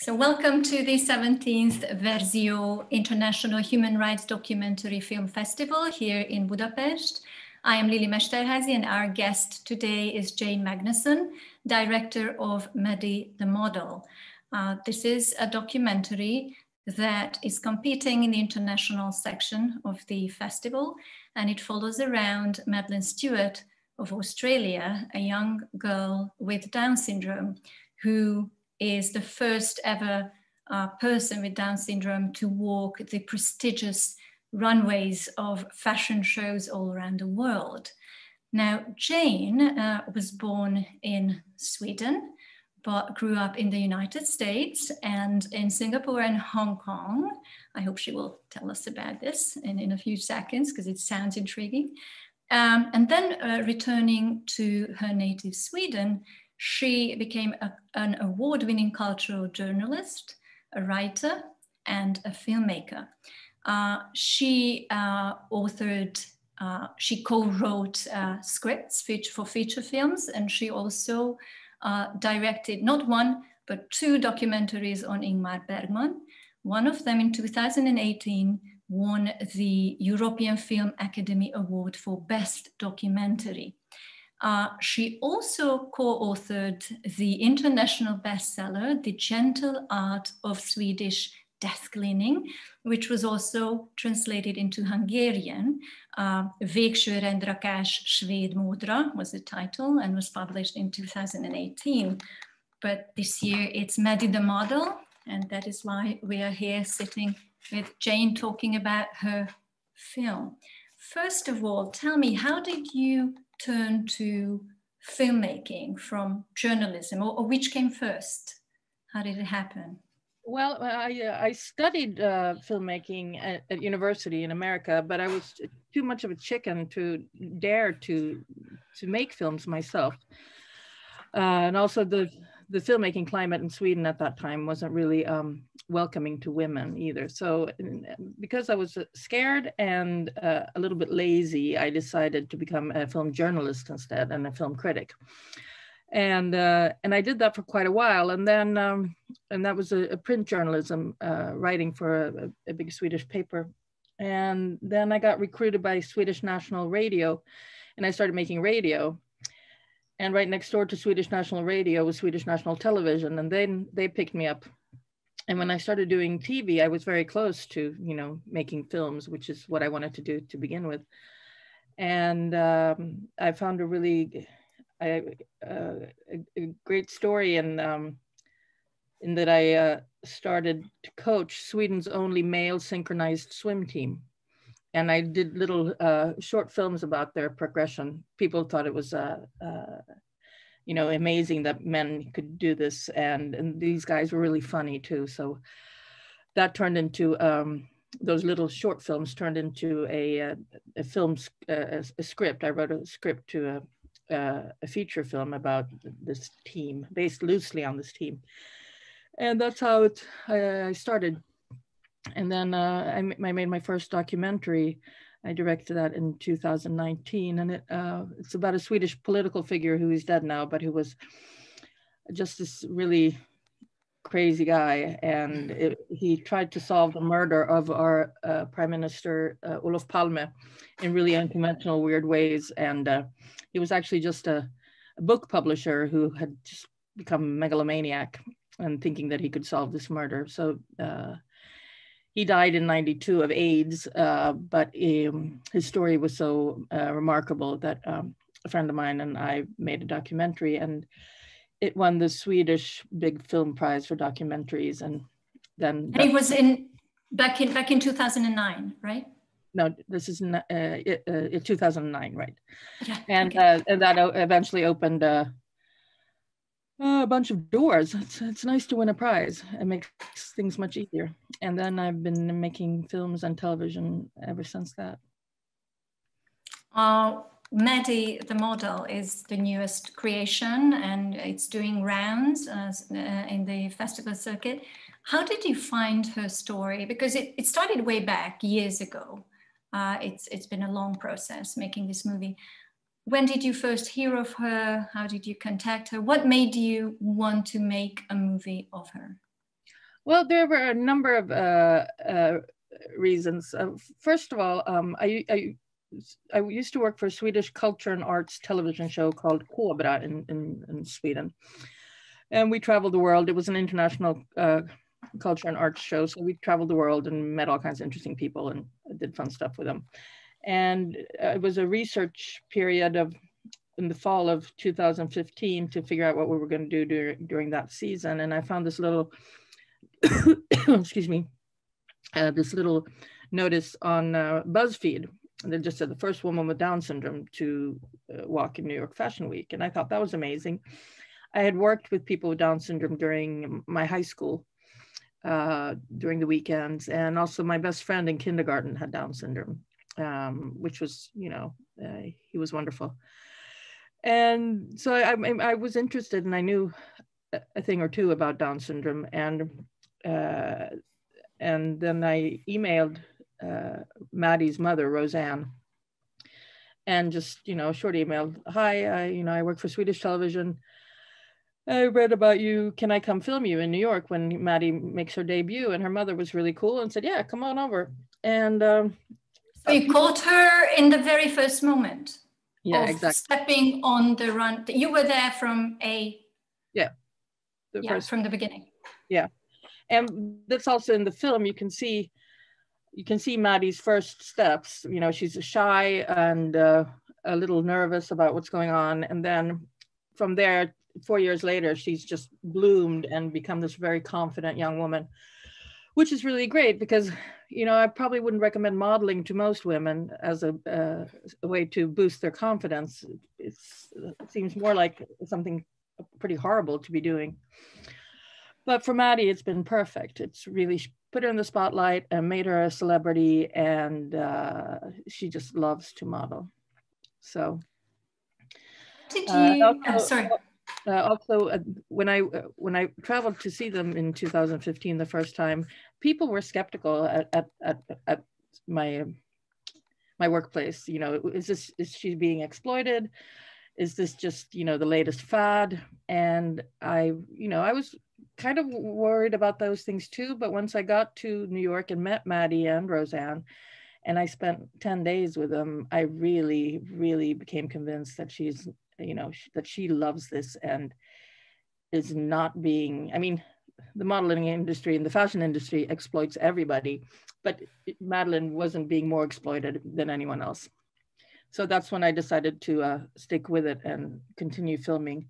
So welcome to the 17th Verzió International Human Rights Documentary Film Festival here in Budapest. I am Lili Mesterházy and our guest today is Jane Magnusson, director of Maddys the Model. This is a documentary that is competing in the international section of the festival, and it follows around Madeline Stewart of Australia, a young girl with Down syndrome who is the first ever person with Down syndrome to walk the prestigious runways of fashion shows all around the world. Now, Jane was born in Sweden, but grew up in the United States and in Singapore and Hong Kong. I hope she will tell us about this in a few seconds because it sounds intriguing. And then returning to her native Sweden, she became an award-winning cultural journalist, a writer, and a filmmaker. She co-wrote scripts for feature films, and she also directed not one, but two documentaries on Ingmar Bergman. One of them in 2018 won the European Film Academy Award for Best Documentary. She also co-authored the international bestseller, The Gentle Art of Swedish Death Cleaning, which was also translated into Hungarian. Végső rendrakás svéd módra was the title and was published in 2018. But this year it's Maddys the Model, and that is why we are here sitting with Jane talking about her film. First of all, tell me, how did you turn to filmmaking from journalism, or which came first? How did it happen? Well, I studied filmmaking at university in America, but I was too much of a chicken to dare to make films myself. And also the filmmaking climate in Sweden at that time wasn't really welcoming to women either. So because I was scared and a little bit lazy, I decided to become a film journalist instead and a film critic. And I did that for quite a while. And then, and that was a print journalism, writing for a big Swedish paper. And then I got recruited by Swedish National Radio, and I started making radio. And right next door to Swedish National Radio was Swedish National Television, and then they picked me up. And when I started doing TV, I was very close to, making films, which is what I wanted to do to begin with. And I found a really a great story in that I started to coach Sweden's only male synchronized swim team. And I did little short films about their progression. People thought it was, amazing that men could do this. And these guys were really funny too. So that turned into, those little short films turned into a script. I wrote a script to a feature film about this team, based loosely on this team. And that's how I started. And then I made my first documentary. I directed that in 2019, and it's about a Swedish political figure who is dead now, but who was just this really crazy guy. And he tried to solve the murder of our Prime Minister, Olof Palme, in really unconventional, weird ways. And he was actually just a book publisher who had just become a megalomaniac and thinking that he could solve this murder. So he died in '92 of AIDS, but his story was so remarkable that a friend of mine and I made a documentary, and it won the Swedish Big Film Prize for documentaries. And then it was back in 2009, right? No, this is 2009, right? Yeah. And okay. And that eventually opened a bunch of doors. It's nice to win a prize. It makes things much easier. And then I've been making films and television ever since that. Maddys the Model is the newest creation, and it's doing rounds in the festival circuit. How did you find her story? Because it started way back years ago. It's been a long process making this movie. When did you first hear of her? How did you contact her? What made you want to make a movie of her? Well, there were a number of reasons. First of all, I used to work for a Swedish culture and arts television show called Kobra in Sweden. And we traveled the world. It was an international culture and arts show. So we traveled the world and met all kinds of interesting people and did fun stuff with them. And it was a research period in the fall of 2015 to figure out what we were going to do during that season. And I found this little, excuse me, this little notice on BuzzFeed that just said the first woman with Down syndrome to walk in New York Fashion Week. And I thought that was amazing. I had worked with people with Down syndrome during my high school, during the weekends. And also my best friend in kindergarten had Down syndrome, which was, he was wonderful. And so I was interested, and I knew a thing or two about Down syndrome. And then I emailed Maddie's mother, Roseanne, and just, short email. Hi, I work for Swedish television. I read about you. Can I come film you in New York when Maddie makes her debut? And her mother was really cool and said, yeah, come on over. And so you caught her in the very first moment. Yeah, of exactly. Stepping on the run. You were there from from the beginning. Yeah. And that's also in the film. You can see Maddie's first steps. She's shy and a little nervous about what's going on. And then from there, 4 years later, she's just bloomed and become this very confident young woman, which is really great because, I probably wouldn't recommend modeling to most women as a way to boost their confidence. It seems more like something pretty horrible to be doing. But for Maddie, it's been perfect. It's really put her in the spotlight and made her a celebrity, and she just loves to model. So. Did you? Also, when I traveled to see them in 2015 the first time, people were skeptical at my workplace. Is she being exploited? Is this just the latest fad? And I was kind of worried about those things too. But once I got to New York and met Maddie and Roseanne, and I spent 10 days with them, I really, really became convinced that she's that she loves this and is not being, the modeling industry and the fashion industry exploits everybody, but Madeline wasn't being more exploited than anyone else. So that's when I decided to stick with it and continue filming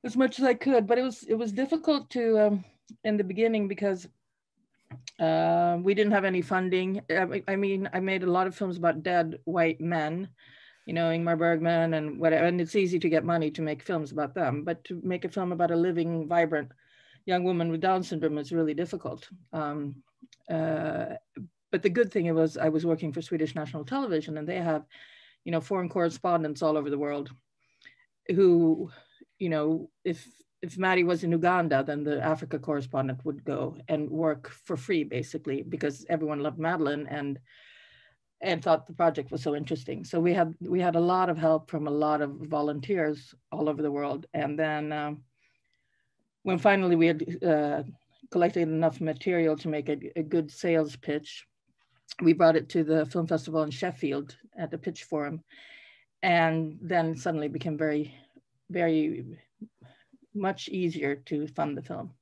as much as I could. But it was difficult to in the beginning because we didn't have any funding. I made a lot of films about dead white men, Ingmar Bergman and whatever, and it's easy to get money to make films about them, but to make a film about a living, vibrant young woman with Down syndrome is really difficult. But the good thing was I was working for Swedish National Television, and they have, foreign correspondents all over the world who, if Maddie was in Uganda, then the Africa correspondent would go and work for free, basically, because everyone loved Madeline and thought the project was so interesting. So we had a lot of help from a lot of volunteers all over the world. And then when finally we had collected enough material to make a good sales pitch, we brought it to the film festival in Sheffield at the pitch forum. And then suddenly it became very, very much easier to fund the film.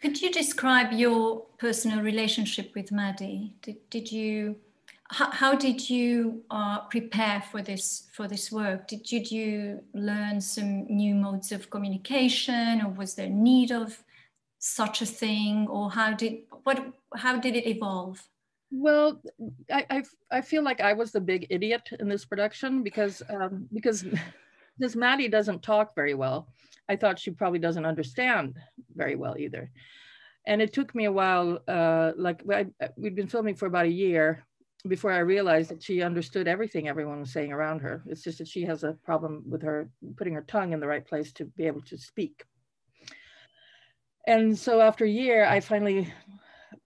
Could you describe your personal relationship with Maddie? How did you prepare for this work? Did you learn some new modes of communication, or was there need of such a thing, or how did it evolve? Well, I feel like I was the big idiot in this production because Maddie doesn't talk very well. I thought she probably doesn't understand very well either. And it took me a while, we'd been filming for about a year before I realized that she understood everything everyone was saying around her. It's just that she has a problem with her putting her tongue in the right place to be able to speak. And so after a year, I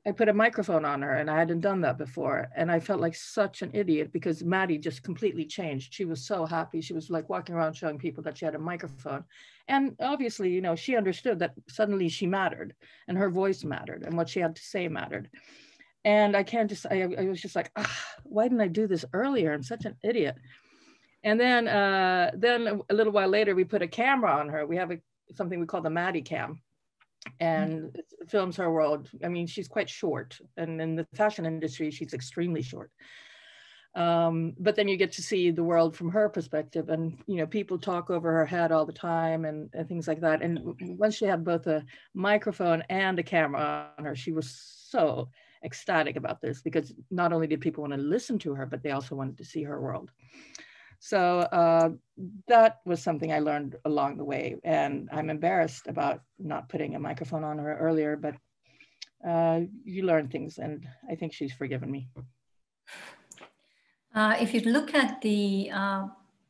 I put a microphone on her, and I hadn't done that before. And I felt like such an idiot because Maddie just completely changed. She was so happy. She was like walking around showing people that she had a microphone. And obviously, you know, she understood that suddenly she mattered and her voice mattered and what she had to say mattered. And I was just like, why didn't I do this earlier? I'm such an idiot. And then a little while later, we put a camera on her. We have something we call the Maddie cam. And it films her world. I mean, she's quite short, and in the fashion industry, she's extremely short. But then you get to see the world from her perspective, and you know, people talk over her head all the time, and things like that. And once she had both a microphone and a camera on her, she was so ecstatic about this, because not only did people want to listen to her, but they also wanted to see her world. So that was something I learned along the way, and I'm embarrassed about not putting a microphone on her earlier, but you learn things, and I think she's forgiven me. If you look at the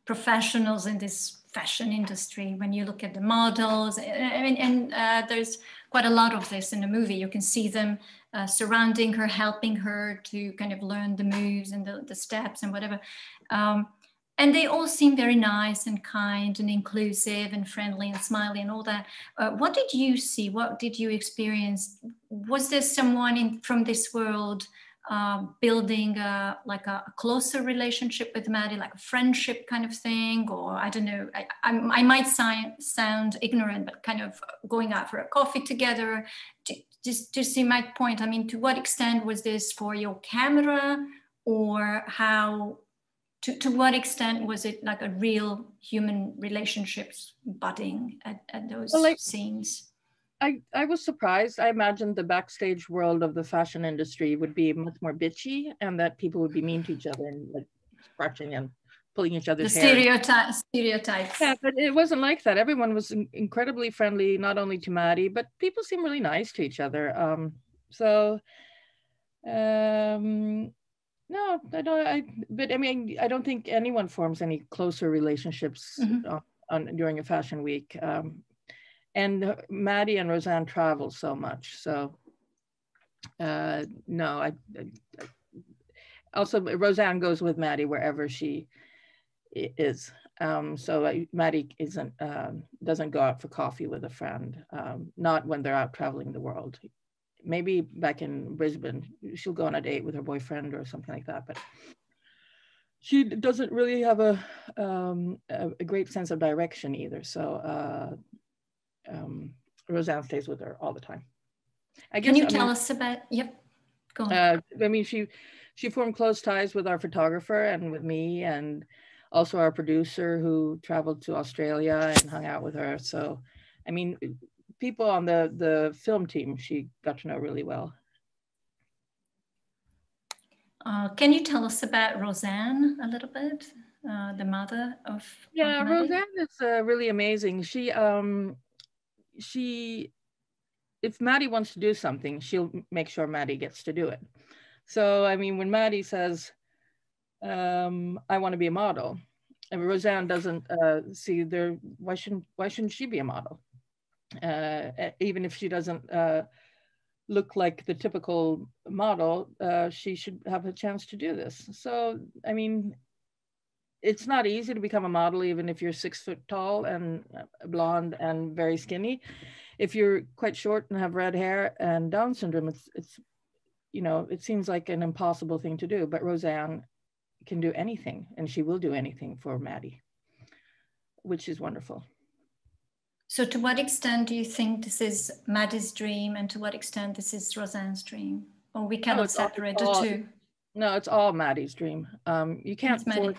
professionals in this fashion industry, when you look at the models, I mean, and there's quite a lot of this in the movie. You can see them surrounding her, helping her to kind of learn the moves and the steps and whatever. And they all seem very nice and kind and inclusive and friendly and smiley and all that. What did you see? What did you experience? Was there someone from this world building like a closer relationship with Maddie, like a friendship kind of thing? Or I don't know, I might sound ignorant, but kind of going out for a coffee together. Just to see my point, I mean, to what extent was this for your camera, or how? To what extent was it like a real human relationships budding at those scenes? I was surprised. I imagined the backstage world of the fashion industry would be much more bitchy, and that people would be mean to each other and like scratching and pulling each other's hair. Stereotypes. Yeah, but it wasn't like that. Everyone was incredibly friendly, not only to Maddie, but people seem really nice to each other. No, I don't. But I mean, I don't think anyone forms any closer relationships during a fashion week. And Maddie and Roseanne travel so much, so no. Also, Roseanne goes with Maddie wherever she is. So Maddie doesn't go out for coffee with a friend. Not when they're out traveling the world. Maybe back in Brisbane, she'll go on a date with her boyfriend or something like that, but she doesn't really have a great sense of direction either. So Roseanne stays with her all the time. Can you tell us about, yep, go on. I mean, she formed close ties with our photographer and with me, and also our producer who traveled to Australia and hung out with her. So, I mean, people on the film team, she got to know really well. Can you tell us about Roseanne a little bit, the mother of Yeah, Maddie? Roseanne is really amazing. She, if Maddie wants to do something, she'll make sure Maddie gets to do it. So, I mean, when Maddie says, I want to be a model, and Roseanne doesn't see there, why shouldn't she be a model? Even if she doesn't look like the typical model, she should have a chance to do this. So, I mean, it's not easy to become a model, even if you're 6 foot tall and blonde and very skinny. If you're quite short and have red hair and Down syndrome, it's you know, it seems like an impossible thing to do, but Roseanne can do anything, and she will do anything for Maddie, which is wonderful. So to what extent do you think this is Maddie's dream, and to what extent this is Roseanne's dream? Or we cannot separate the two? No, it's all Maddie's dream. You can't force,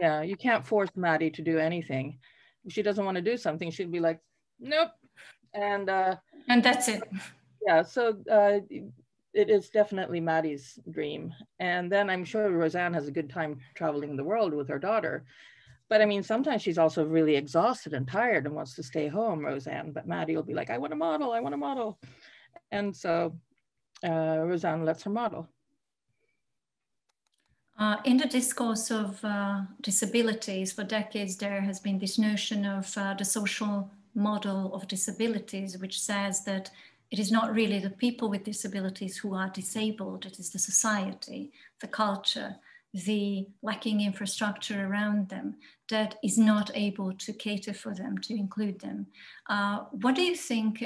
you can't force Maddie to do anything. If she doesn't want to do something, she'd be like, nope. And that's it. Yeah, so it is definitely Maddie's dream. And then I'm sure Roseanne has a good time traveling the world with her daughter. But I mean, sometimes she's also really exhausted and tired and wants to stay home, Roseanne. But Maddie will be like, I want to model, I want to model. And so Roseanne lets her model. In the discourse of disabilities, for decades, there has been this notion of the social model of disabilities, which says that it is not really the people with disabilities who are disabled, it is the society, the culture, the lacking infrastructure around them that is not able to cater for them, to include them. What do you think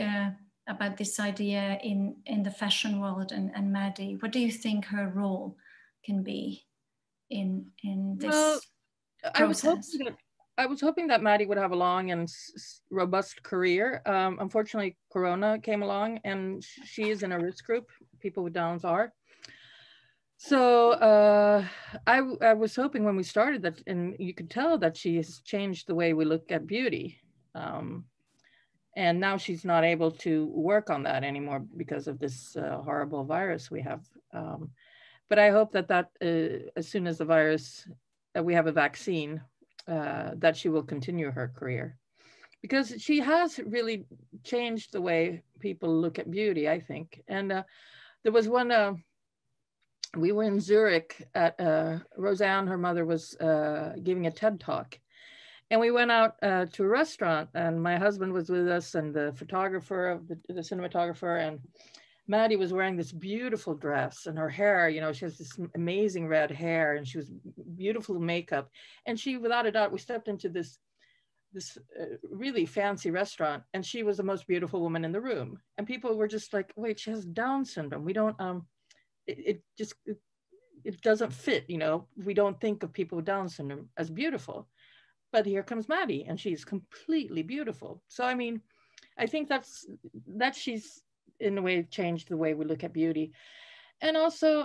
about this idea in the fashion world and Maddie? What do you think her role can be in this process? I was hoping that Maddie would have a long and robust career. Unfortunately, Corona came along, and she is in a risk group. People with Downs are. So I was hoping when we started that, and you could tell that she has changed the way we look at beauty. And now she's not able to work on that anymore because of this horrible virus we have. But I hope that as soon as the virus, we have a vaccine, that she will continue her career, because she has really changed the way people look at beauty, I think. And there was one, we were in Zurich at Roseanne, her mother was giving a TED talk. And we went out to a restaurant, and my husband was with us, and the photographer, the cinematographer, and Maddie was wearing this beautiful dress, and her hair, you know, she has this amazing red hair, and she was beautiful makeup. And she, without a doubt, we stepped into this really fancy restaurant, and she was the most beautiful woman in the room. And people were just like, wait, she has Down syndrome. We don't, it doesn't fit, you know, we don't think of people with Down syndrome as beautiful. But here comes Maddie, and she's completely beautiful. So, I mean, I think that she's in a way changed the way we look at beauty. And also,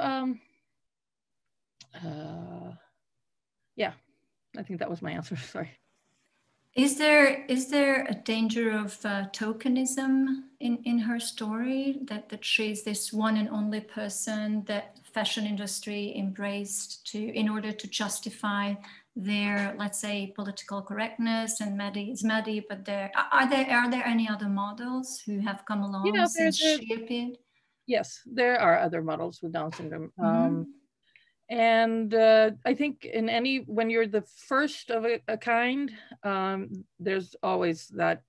yeah, I think that was my answer, sorry. Is there a danger of tokenism in her story, that she's this one and only person that fashion industry embraced in order to justify their, let's say, political correctness, and Maddie is Maddie, but are there any other models who have come along since she appeared? Yes, there are other models with Down syndrome. And I think when you're the first of a kind, there's always that,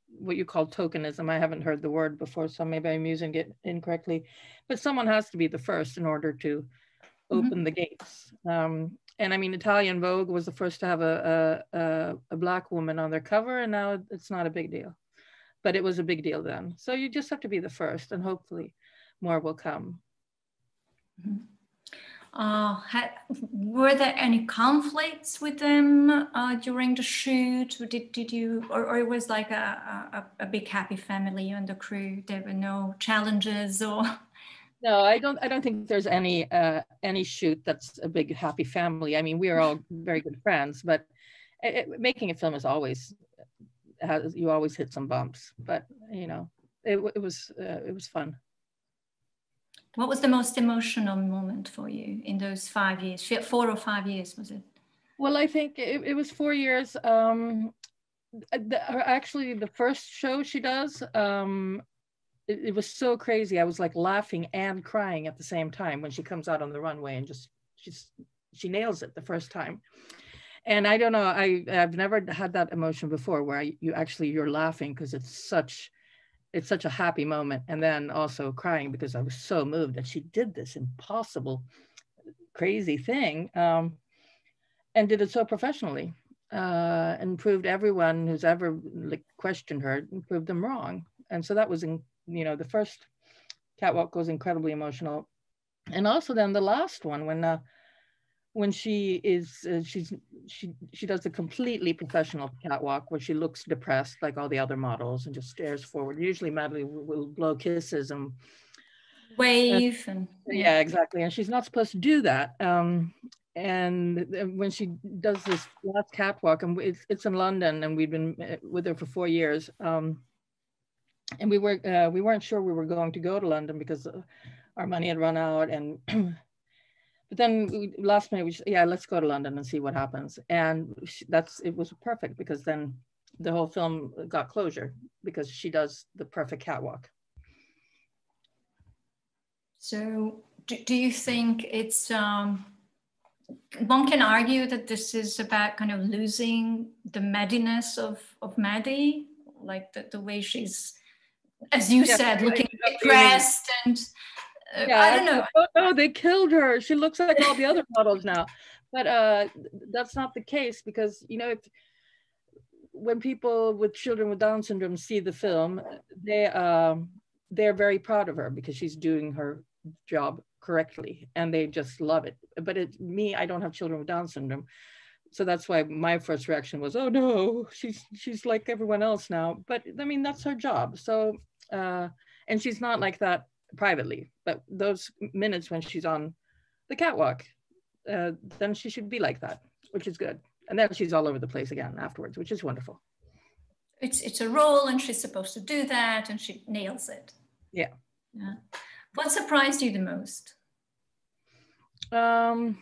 what you call tokenism. I haven't heard the word before, so maybe I'm using it incorrectly, but someone has to be the first in order to open the gates. And I mean, Italian Vogue was the first to have a Black woman on their cover, and now it's not a big deal, but it was a big deal then. So you just have to be the first, and hopefully more will come. Were there any conflicts with them during the shoot? Did you, or it was like a big happy family on the crew? There were no challenges or? No, I don't think there's any shoot that's a big happy family. I mean, we are all very good friends, but making a film is always, you always hit some bumps, but you know, it was fun. What was the most emotional moment for you in those 5 years? 4 or 5 years, was it? Well, I think it was 4 years. Actually, the first show she does, it was so crazy. I was like laughing and crying at the same time when she comes out on the runway, and she nails it the first time. And I don't know, I've never had that emotion before, where you're laughing because it's such a happy moment, and then also crying because I was so moved that she did this impossible, crazy thing, and did it so professionally, and proved everyone who's ever questioned her, proved them wrong. And so that was, the first catwalk was incredibly emotional. And also then the last one, when she does a completely professional catwalk where she looks depressed like all the other models and just stares forward. Usually Maddie will blow kisses and wave yeah, exactly. And she's not supposed to do that. And when she does this last catwalk, and it's in London, and we've been with her for 4 years, and we weren't sure we were going to go to London because our money had run out, and but then last minute, let's go to London and see what happens. And it was perfect, because then the whole film got closure because she does the perfect catwalk. So do you think it's, one can argue that this is about kind of losing the Maddiness of Maddie, like the way she's as you said, looking depressed and I don't know. Oh no, they killed her. She looks like all the other models now. But that's not the case, because, you know, when people with children with Down syndrome see the film, they're very proud of her because she's doing her job correctly, and they just love it. But me, I don't have children with Down syndrome, so that's why my first reaction was, oh no, she's like everyone else now. But I mean, that's her job. So and she's not like that privately, but those minutes when she's on the catwalk, then she should be like that, which is good. And then she's all over the place again afterwards, which is wonderful. It's a role, and she's supposed to do that, and she nails it. Yeah. What surprised you the most? No,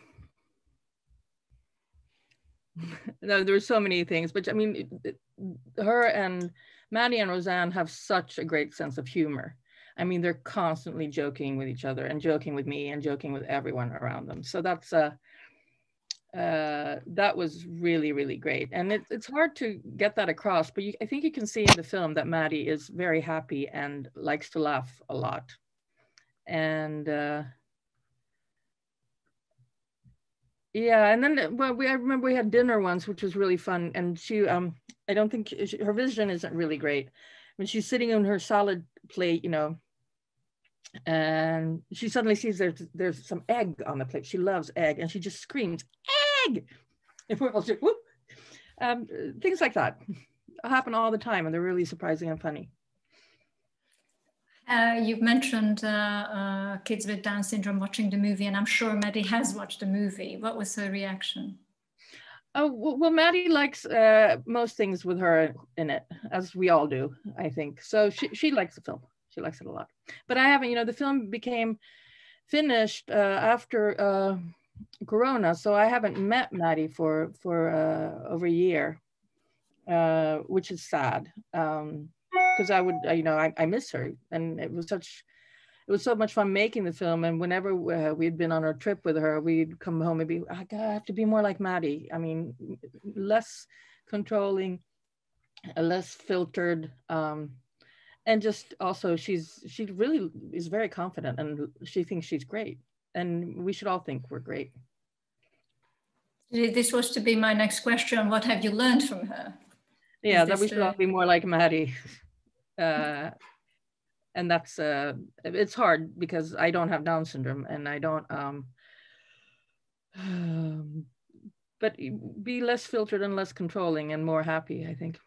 there were so many things, but I mean, her and Maddie and Roseanne have such a great sense of humor. I mean, they're constantly joking with each other and joking with me and joking with everyone around them. So that's that was really, really great. And it's hard to get that across, but I think you can see in the film that Maddie is very happy and likes to laugh a lot. And yeah, and then well, I remember we had dinner once, which was really fun. And she, I don't think her vision isn't really great. When she's sitting on her salad plate, you know, and she suddenly sees there's some egg on the plate. She loves egg, and she just screams, egg! And we're all just, whoop. Things like that happen all the time, and they're really surprising and funny. You've mentioned kids with Down syndrome watching the movie, and I'm sure Maddie has watched the movie. What was her reaction? Oh, well, Maddie likes most things with her in it, as we all do, I think. So she likes the film. She likes it a lot. But I haven't, you know, the film became finished after Corona, so I haven't met Maddie for over a year, which is sad. Because I would, you know, I miss her, and it was so much fun making the film. And whenever we'd been on our trip with her, we'd come home and be, I have to be more like Maddie. I mean, less controlling, less filtered, and just also she really is very confident, and she thinks she's great, and we should all think we're great. This was to be my next question. What have you learned from her? Yeah, that we should all be more like Maddie. And that's it's hard because I don't have Down syndrome, and I don't but be less filtered and less controlling and more happy, I think.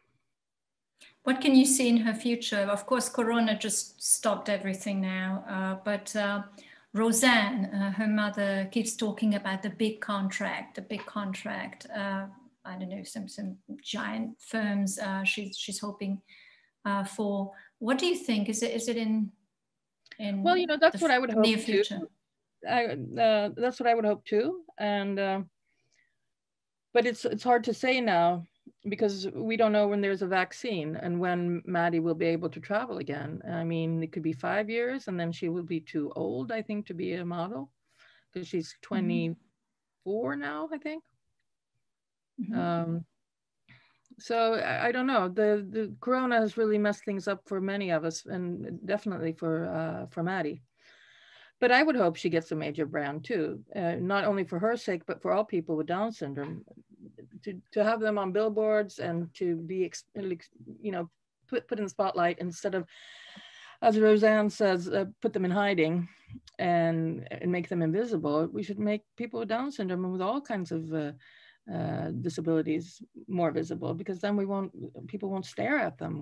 What can you see in her future? Of course, Corona just stopped everything now, but Roseanne, her mother, keeps talking about the big contract, I don't know, some giant firms she's hoping for. What do you think? Is it in well, you know, that's what I would hope near future? That's what I would hope too. And but it's hard to say now, because we don't know when there's a vaccine and when Maddie will be able to travel again. I mean, it could be 5 years, and then she will be too old, I think, to be a model, because she's 24 now, I think. So I don't know. The Corona has really messed things up for many of us, and definitely for Maddie. But I would hope she gets a major brand too, not only for her sake, but for all people with Down syndrome, to have them on billboards and to be, you know, put in the spotlight, instead of, as Roseanne says, put them in hiding and make them invisible. We should make people with Down syndrome and with all kinds of disabilities more visible, because then people won't stare at them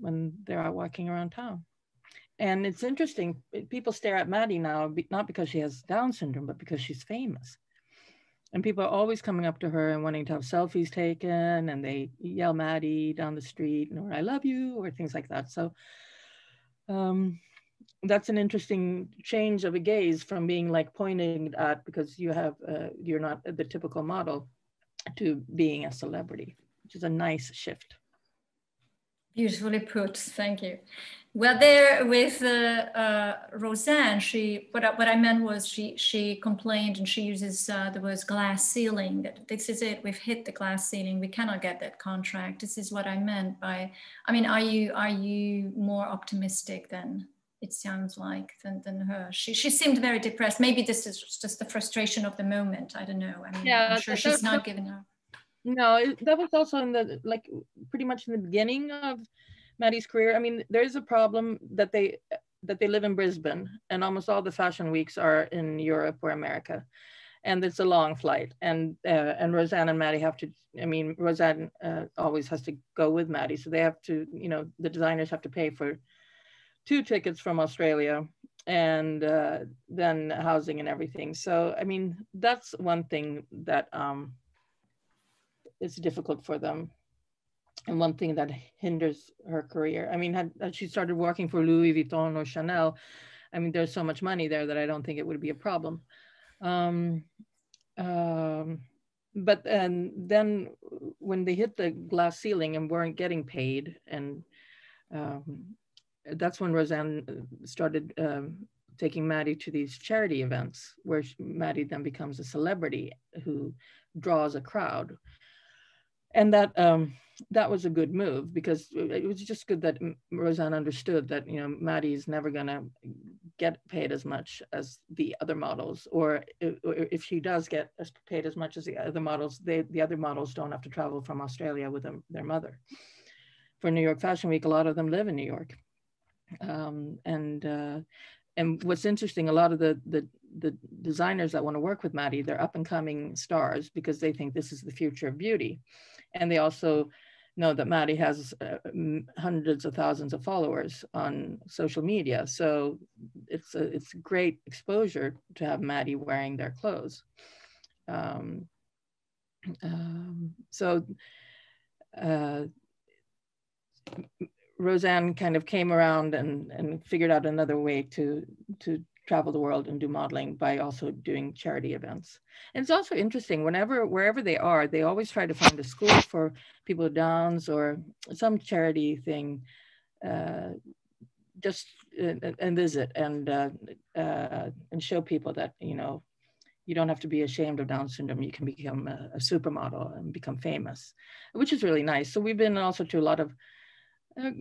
when they're out walking around town. And it's interesting, people stare at Maddie now, not because she has Down syndrome, but because she's famous. And people are always coming up to her and wanting to have selfies taken, and they yell Maddie down the street, or I love you, or things like that. So that's an interesting change of a gaze from being like pointing at because you're not the typical model, to being a celebrity, which is a nice shift. Beautifully put, thank you. Well, there with Roseanne, what I meant was she complained and she uses the words glass ceiling. That this is it. We've hit the glass ceiling. We cannot get that contract. This is what I meant by. I mean, are you more optimistic than it sounds like than her? She seemed very depressed. Maybe this is just the frustration of the moment. I don't know. I mean, yeah, I'm sure she's not giving up. No, that was also in the pretty much in the beginning of Maddie's career. I mean, there's a problem that they live in Brisbane, and almost all the fashion weeks are in Europe or America, and it's a long flight. And Roseanne and Maddie have to. I mean, Roseanne always has to go with Maddie, so they have to. You know, the designers have to pay for 2 tickets from Australia, and then housing and everything. So, I mean, that's one thing that is difficult for them. And one thing that hinders her career. I mean, had she started working for Louis Vuitton or Chanel, I mean, there's so much money there that I don't think it would be a problem. But then when they hit the glass ceiling and weren't getting paid, and that's when Roseanne started taking Maddie to these charity events where Maddie then becomes a celebrity who draws a crowd. And that was a good move, because it was just good that Roseanne understood that, you know, Maddie's never gonna get paid as much as the other models, or if she does get paid as much as the other models, the other models don't have to travel from Australia with their mother. For New York Fashion Week, a lot of them live in New York. And what's interesting, a lot of the designers that want to work with Maddie, they're up and coming stars because they think this is the future of beauty. And they also know that Maddie has hundreds of thousands of followers on social media. So it's great exposure to have Maddie wearing their clothes. Roseanne kind of came around and figured out another way to travel the world and do modeling by also doing charity events. And it's also interesting, wherever they are, they always try to find a school for people with Downs or some charity thing, just and visit and show people that, you know, you don't have to be ashamed of Down syndrome. You can become a supermodel and become famous, which is really nice. So we've been also to a lot of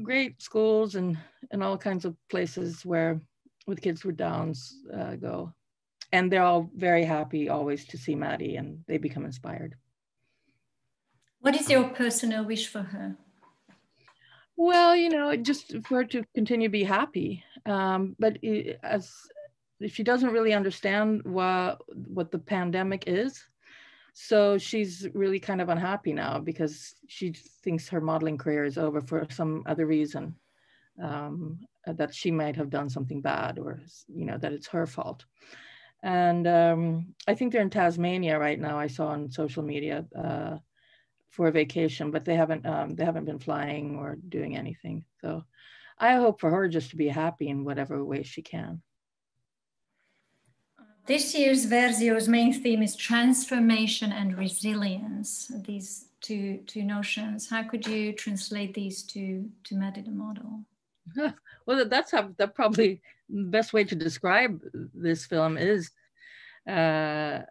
great schools and all kinds of places where with kids with Downs go. And they're all very happy always to see Maddie, and they become inspired. What is your personal wish for her? Well, you know, just for her to continue to be happy. But if she doesn't really understand what the pandemic is, so she's really kind of unhappy now because she thinks her modeling career is over for some other reason, that she might have done something bad, or, you know, that it's her fault. And I think they're in Tasmania right now. I saw on social media for a vacation, but they haven't been flying or doing anything. So I hope for her just to be happy in whatever way she can. This year's Verzió's main theme is transformation and resilience, these two notions. How could you translate these to Maddie the model? Well, that's probably the best way to describe this film is, what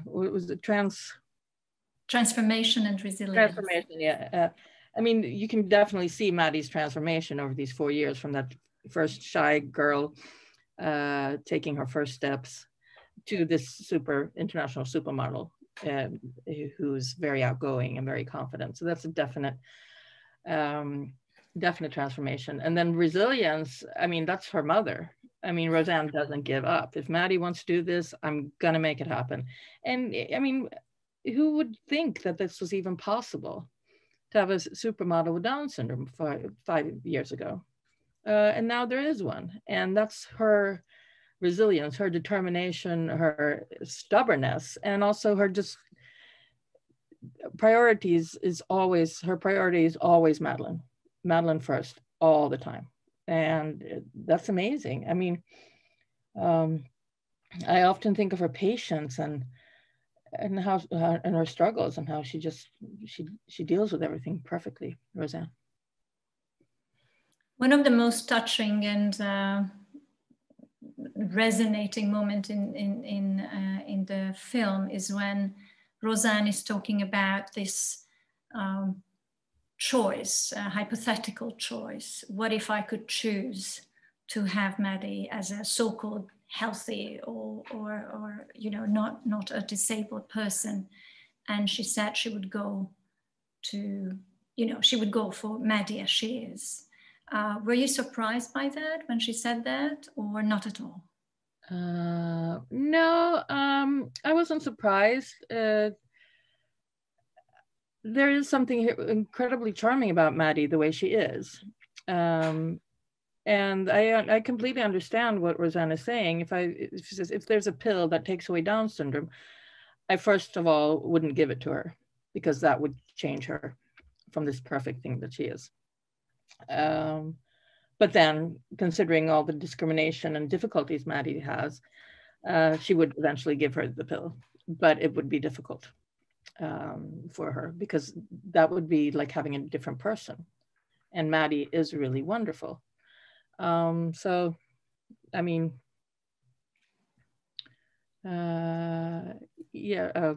was it? Transformation and resilience. Transformation, yeah. I mean, you can definitely see Maddie's transformation over these 4 years, from that first shy girl taking her first steps to this international supermodel who's very outgoing and very confident. So that's a definite transformation. And then resilience, I mean, that's her mother. I mean, Roseanne doesn't give up. If Maddie wants to do this, I'm gonna make it happen. And I mean, who would think that this was even possible, to have a supermodel with Down syndrome 5 years ago? And now there is one. And that's her resilience, her determination, her stubbornness, and also her just priorities is always, her priority is always Madeline first, all the time. And that's amazing. I mean, I often think of her patience and how and her struggles, and how she deals with everything perfectly, Roseanne. One of the most touching and resonating moment in the film is when Roseanne is talking about this choice, a hypothetical choice. What if I could choose to have Maddie as a so-called healthy or you know, not a disabled person? And she said she would go to, you know, she would go for Maddie as she is. Were you surprised by that when she said that, or not at all? No, I wasn't surprised. There is something incredibly charming about Maddie, the way she is. And I completely understand what Roseanne is saying. If there's a pill that takes away Down syndrome, I first of all wouldn't give it to her, because that would change her from this perfect thing that she is. But then, considering all the discrimination and difficulties Maddie has, she would eventually give her the pill, but it would be difficult for her, because that would be like having a different person. And Maddie is really wonderful. So, I mean, yeah,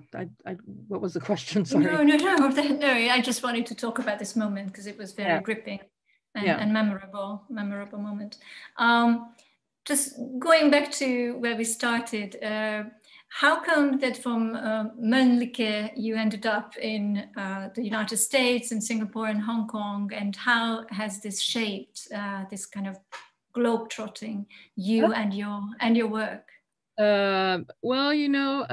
what was the question? Sorry. No, I just wanted to talk about this moment because it was very gripping and memorable moment. Just going back to where we started, how come that from Mölnlycke you ended up in the United States and Singapore and Hong Kong, and how has this shaped this kind of globetrotting you and your work? Well, you know,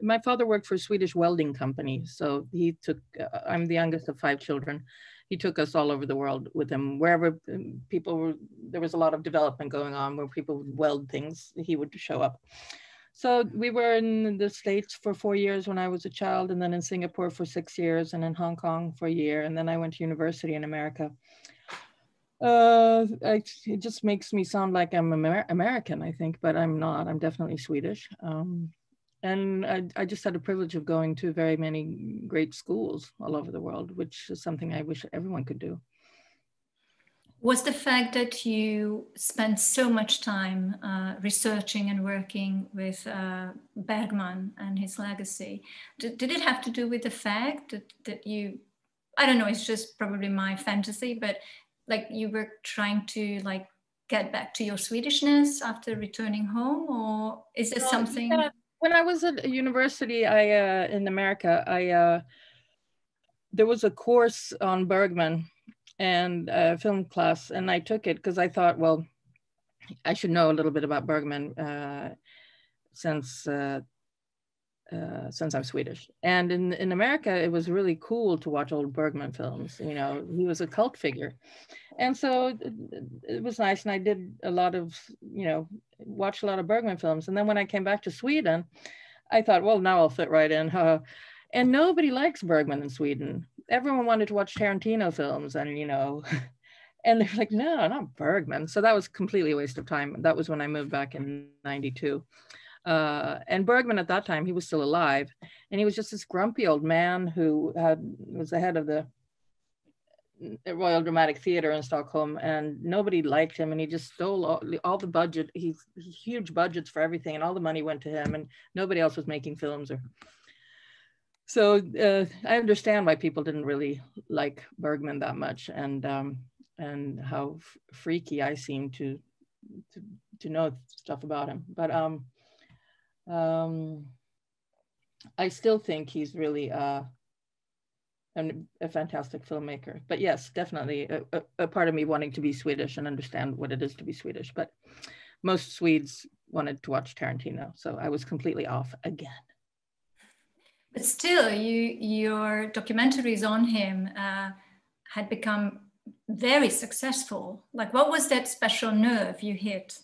my father worked for a Swedish welding company, so he took. I'm the youngest of 5 children. He took us all over the world with him. Wherever people were, there was a lot of development going on where people would weld things, he would show up. So we were in the States for 4 years when I was a child, and then in Singapore for 6 years, and in Hong Kong for a year, and then I went to university in America. It just makes me sound like I'm American, I think, but I'm not. I'm definitely Swedish. And I just had the privilege of going to very many great schools all over the world, which is something I wish everyone could do. Was the fact that you spent so much time researching and working with Bergman and his legacy, did it have to do with the fact that you, I don't know, it's just probably my fantasy, but like you were trying to like get back to your Swedishness after returning home, or is there something? Yeah. When I was at university, in America, there was a course on Bergman and a film class, and I took it because I thought, well, I should know a little bit about Bergman since I'm Swedish. And in America, it was really cool to watch old Bergman films. You know, he was a cult figure. And so it was nice. And I did a lot of, you know, watched a lot of Bergman films. And then when I came back to Sweden, I thought, well, now I'll fit right in. And nobody likes Bergman in Sweden. Everyone wanted to watch Tarantino films and, you know, and they're like, no, not Bergman. So that was completely a waste of time. That was when I moved back in '92. And Bergman at that time, he was still alive. And he was just this grumpy old man who was the head of the Royal Dramatic Theatre in Stockholm, and nobody liked him, and he just stole all the budget. He's huge budgets for everything, and all the money went to him, and nobody else was making films. So I understand why people didn't really like Bergman that much, and how freaky I seem to know stuff about him. But I still think he's really a fantastic filmmaker. But yes, definitely a part of me wanting to be Swedish and understand what it is to be Swedish. But most Swedes wanted to watch Tarantino, so I was completely off again. But still, your documentaries on him had become very successful. Like, what was that special nerve you hit,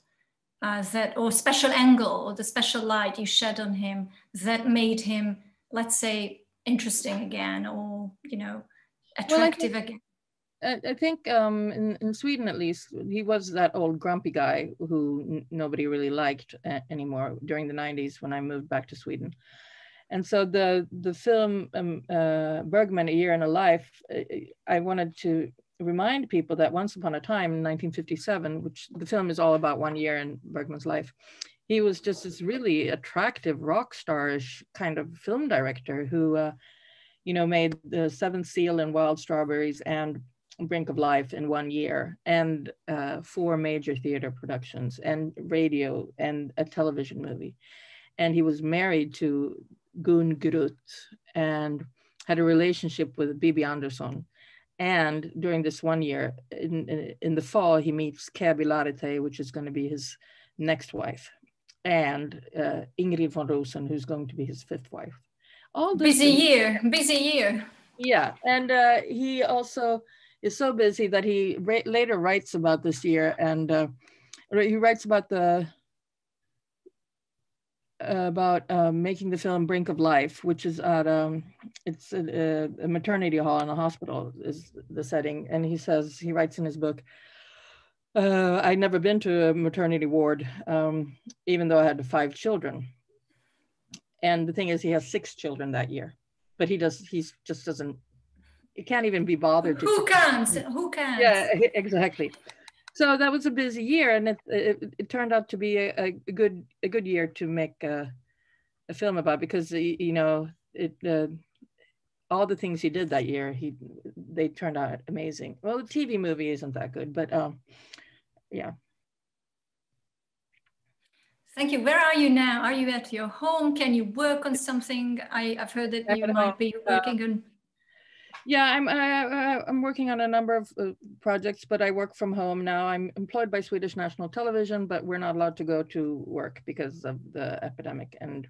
or special angle, or the special light you shed on him that made him, let's say, interesting again, or, you know, attractive again? I think in Sweden, at least, he was that old grumpy guy who nobody really liked anymore during the '90s when I moved back to Sweden. And so the film Bergman, A Year in a Life, I wanted to remind people that once upon a time in 1957, which the film is all about 1 year in Bergman's life, he was just this really attractive rock starish kind of film director who, you know, made The Seventh Seal and Wild Strawberries and Brink of Life in 1 year, and 4 major theater productions and radio and a television movie. And he was married to Gun Grut and had a relationship with Bibi Andersson. And during this 1 year, in the fall, he meets Käbi Larete, which is going to be his next wife, and Ingrid von Rosen, who's going to be his 5th wife. All this busy year. Yeah, and he also is so busy that he later writes about this year, and he writes about making the film Brink of Life, which is at it's a maternity hall in a hospital is the setting. And he says, he writes in his book, I'd never been to a maternity ward, even though I had 5 children. And the thing is, he has 6 children that year, but he just doesn't, he can't even be bothered to. Who can't? Yeah, exactly. So that was a busy year, and it turned out to be a good year to make a film about, because you know all the things he did that year, they turned out amazing. Well, the TV movie isn't that good, but yeah. Thank you. Where are you now? Are you at your home? Can you work on something? I've heard that you might be working on. Yeah, I'm working on a number of projects, but I work from home now. I'm employed by Swedish National Television, but we're not allowed to go to work because of the epidemic, and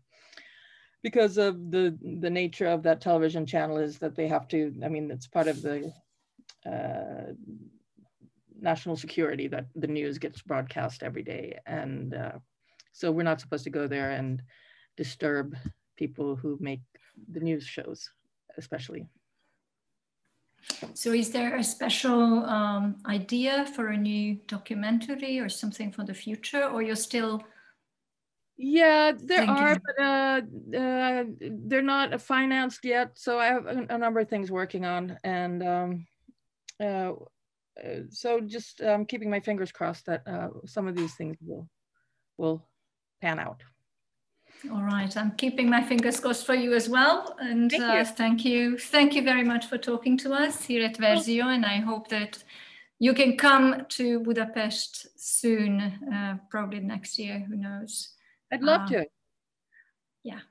because of the nature of that television channel is that they have to, I mean, it's part of the national security that the news gets broadcast every day. And so we're not supposed to go there and disturb people who make the news shows, especially. So is there a special idea for a new documentary or something for the future, or you're still? Yeah, there are, but they're not financed yet. So I have a number of things working on, and so just keeping my fingers crossed that some of these things will pan out. All right, I'm keeping my fingers crossed for you as well. And thank you very much for talking to us here at Verzió, and I hope that you can come to Budapest soon, probably next year, who knows. I'd love to. Yeah,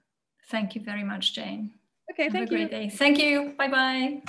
thank you very much, Jane. Okay, thank you. Have a great day. Thank you, bye-bye.